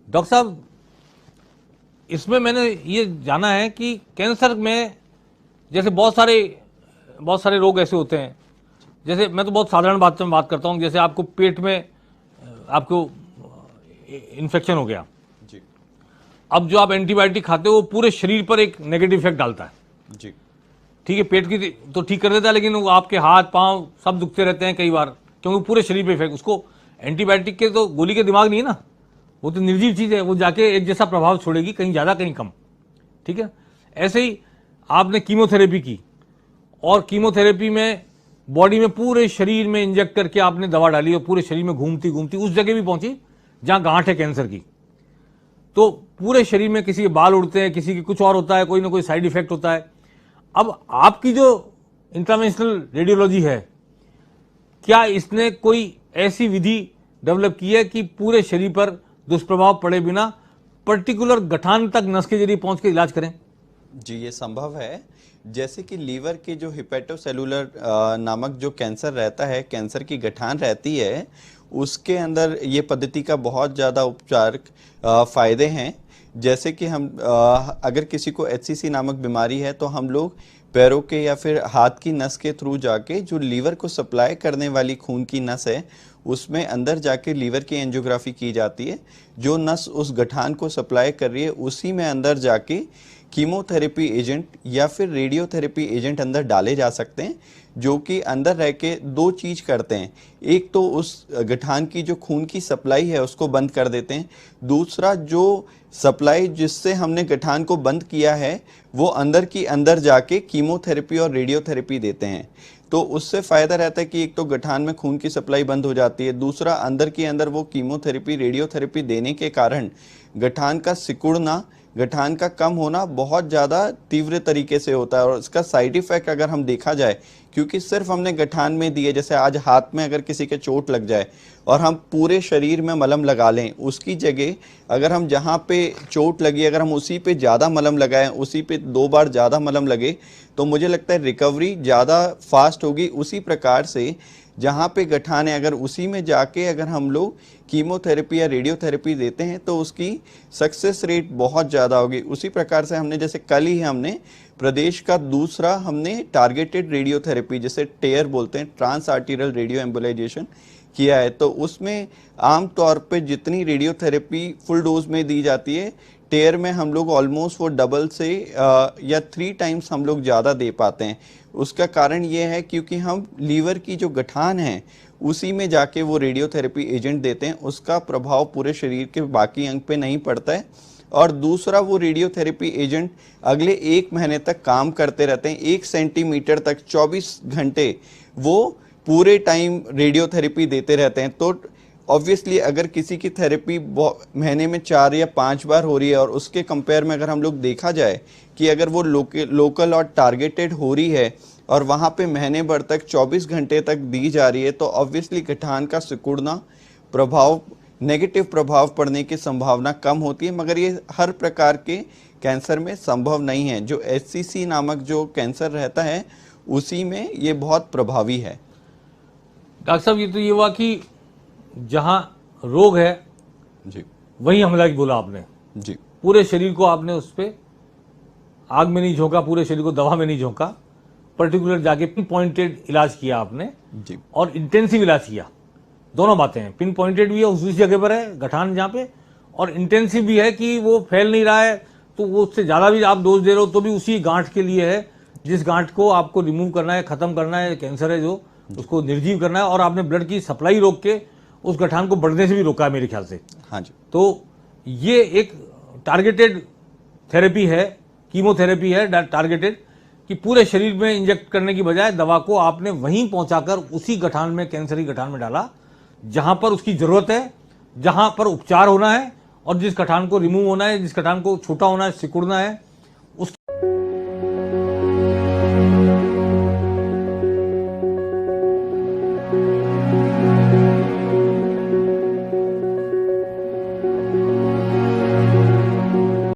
Doctor साहब, इसमें मैंने ये जाना है कि कैंसर में जैसे बहुत सारे रोग ऐसे होते हैं, जैसे मैं तो बहुत साधारण बात में बात करता हूँ, जैसे आपको पेट में आपको इन्फेक्शन हो गया जी अब जो आप एंटीबायोटिक खाते हो वो पूरे शरीर पर एक नेगेटिव इफेक्ट डालता है। जी ठीक है, पेट की तो ठीक कर देता है, लेकिन वो आपके हाथ पांव सब दुखते रहते हैं कई बार, क्योंकि पूरे शरीर पे इफेक्ट। उसको एंटीबायोटिक के तो गोली के दिमाग नहीं है ना, वो तो निर्जीव चीज है, वो जाके एक जैसा प्रभाव छोड़ेगी, कहीं ज्यादा कहीं कम। ठीक है, ऐसे ही आपने कीमोथेरेपी की और कीमोथेरेपी में बॉडी में पूरे शरीर में इंजेक्ट करके आपने दवा डाली और पूरे शरीर में घूमती घूमती उस जगह भी पहुंची जहां गांठ है कैंसर की। तो पूरे शरीर में किसी के बाल उड़ते हैं, किसी की कुछ और होता है, कोई ना कोई साइड इफेक्ट होता है। अब आपकी जो इंटरवेंशनल रेडियोलॉजी है, क्या इसने कोई ऐसी विधि डेवलप की है कि पूरे शरीर पर दुष्प्रभाव पड़े बिना पर्टिकुलर गठान तक नस के जरिए पहुंच के इलाज करें? जी, ये संभव है। जैसे कि लीवर के जो हिपेटोसेलुलर नामक जो कैंसर रहता है, कैंसर की गठान रहती है, उसके अंदर ये पद्धति का बहुत ज़्यादा उपचार फायदे हैं। जैसे कि हम अगर किसी को एचसीसी नामक बीमारी है तो हम लोग पैरों के या फिर हाथ की नस के थ्रू जाके जो लीवर को सप्लाई करने वाली खून की नस है उसमें अंदर जाके लीवर की एंजियोग्राफी की जाती है। जो नस उस गठान को सप्लाई कर रही है उसी में अंदर जाके कीमोथेरेपी एजेंट या फिर रेडियोथेरेपी एजेंट अंदर डाले जा सकते हैं, जो कि अंदर रह के दो चीज करते हैं। एक तो उस गठान की जो खून की सप्लाई है उसको बंद कर देते हैं, दूसरा जो सप्लाई जिससे हमने गठान को बंद किया है वो अंदर की अंदर जाके कीमोथेरेपी और रेडियोथेरेपी देते हैं। तो उससे फायदा रहता है कि एक तो गठान में खून की सप्लाई बंद हो जाती है, दूसरा अंदर की अंदर वो कीमोथेरेपी रेडियोथेरेपी देने के कारण गठान का सिकुड़ना, गठान का कम होना बहुत ज़्यादा तीव्र तरीके से होता है। और इसका साइड इफेक्ट अगर हम देखा जाए, क्योंकि सिर्फ हमने गठान में दिए, जैसे आज हाथ में अगर किसी के चोट लग जाए और हम पूरे शरीर में मलम लगा लें, उसकी जगह अगर हम जहाँ पे चोट लगी अगर हम उसी पे ज़्यादा मलम लगाएं, उसी पे 2 बार ज़्यादा मलम लगे तो मुझे लगता है रिकवरी ज़्यादा फास्ट होगी। उसी प्रकार से जहाँ पे गठान है अगर उसी में जाके अगर हम लोग कीमोथेरेपी या रेडियोथेरेपी देते हैं तो उसकी सक्सेस रेट बहुत ज़्यादा होगी। उसी प्रकार से हमने जैसे कल ही हमने प्रदेश का दूसरा हमने टारगेटेड रेडियोथेरेपी, जिसे टेयर बोलते हैं, ट्रांस आर्टीरियल रेडियो एम्बोलाइजेशन किया है। तो उसमें आम तौर पे जितनी रेडियोथेरेपी फुल डोज में दी जाती है, टेयर में हम लोग ऑलमोस्ट वो डबल से या 3 टाइम्स हम लोग ज़्यादा दे पाते हैं। उसका कारण ये है क्योंकि हम लीवर की जो गठान है उसी में जाके वो रेडियोथेरेपी एजेंट देते हैं, उसका प्रभाव पूरे शरीर के बाकी अंग पे नहीं पड़ता है। और दूसरा, वो रेडियोथेरेपी एजेंट अगले 1 महीने तक काम करते रहते हैं। 1 सेंटीमीटर तक 24 घंटे वो पूरे टाइम रेडियोथेरेपी देते रहते हैं। तो ऑब्वियसली अगर किसी की थेरेपी महीने में 4 या 5 बार हो रही है और उसके कंपेयर में अगर हम लोग देखा जाए कि अगर वो लोकल और टारगेटेड हो रही है और वहाँ पे महीने भर तक 24 घंटे तक दी जा रही है, तो ऑब्वियसली गठान का सिकुड़ना, प्रभाव, नेगेटिव प्रभाव पड़ने की संभावना कम होती है। मगर ये हर प्रकार के कैंसर में संभव नहीं है। जो एचसीसी नामक जो कैंसर रहता है उसी में ये बहुत प्रभावी है। डॉक्टर साहब, ये तो ये हुआ कि जहां रोग है जी वही हमला की बोला आपने। जी पूरे शरीर को आपने उस पर आग में नहीं झोंका, पूरे शरीर को दवा में नहीं झोंका, पर्टिकुलर जाके पिन पॉइंटेड इलाज किया आपने जी और इंटेंसिव इलाज किया। दोनों बातें हैं, पिन पॉइंटेड भी है, उस जगह पर है गठान जहाँ पे, और इंटेंसिव भी है कि वो फैल नहीं रहा है तो वो उससे ज़्यादा भी आप डोज दे रहे हो तो भी उसी गांठ के लिए है जिस गांठ को आपको रिमूव करना है, खत्म करना है, कैंसर है जो, उसको निर्जीव करना है। और आपने ब्लड की सप्लाई रोक के उस गठान को बढ़ने से भी रोका है मेरे ख्याल से। हाँ जी। तो ये एक टारगेटेड थेरेपी है, कीमोथेरेपी है टारगेटेड, कि पूरे शरीर में इंजेक्ट करने की बजाय दवा को आपने वहीं पहुंचाकर उसी गठान में, कैंसर की गठान में डाला जहां पर उसकी जरूरत है, जहां पर उपचार होना है और जिस गठान को रिमूव होना है, जिस गठान को छोटा होना है, सिकुड़ना है,